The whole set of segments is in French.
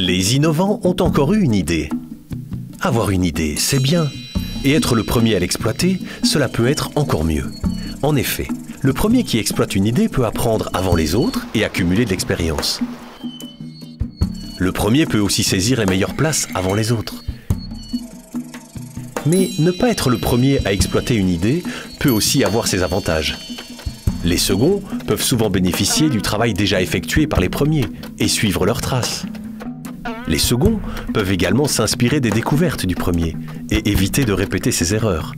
Les innovants ont encore eu une idée. Avoir une idée, c'est bien. Et être le premier à l'exploiter, cela peut être encore mieux. En effet, le premier qui exploite une idée peut apprendre avant les autres et accumuler de l'expérience. Le premier peut aussi saisir les meilleures places avant les autres. Mais ne pas être le premier à exploiter une idée peut aussi avoir ses avantages. Les seconds peuvent souvent bénéficier du travail déjà effectué par les premiers et suivre leurs traces. Les seconds peuvent également s'inspirer des découvertes du premier et éviter de répéter ses erreurs.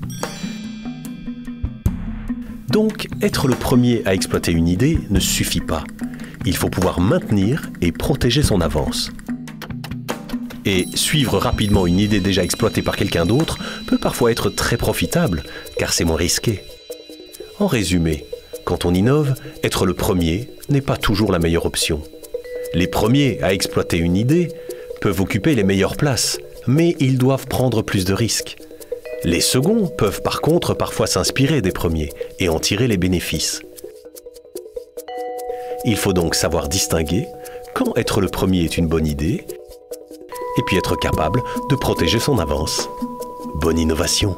Donc, être le premier à exploiter une idée ne suffit pas. Il faut pouvoir maintenir et protéger son avance. Et suivre rapidement une idée déjà exploitée par quelqu'un d'autre peut parfois être très profitable, car c'est moins risqué. En résumé, quand on innove, être le premier n'est pas toujours la meilleure option. Les premiers à exploiter une idée peuvent occuper les meilleures places, mais ils doivent prendre plus de risques. Les seconds peuvent par contre parfois s'inspirer des premiers et en tirer les bénéfices. Il faut donc savoir distinguer quand être le premier est une bonne idée et puis être capable de protéger son avance. Bonne innovation!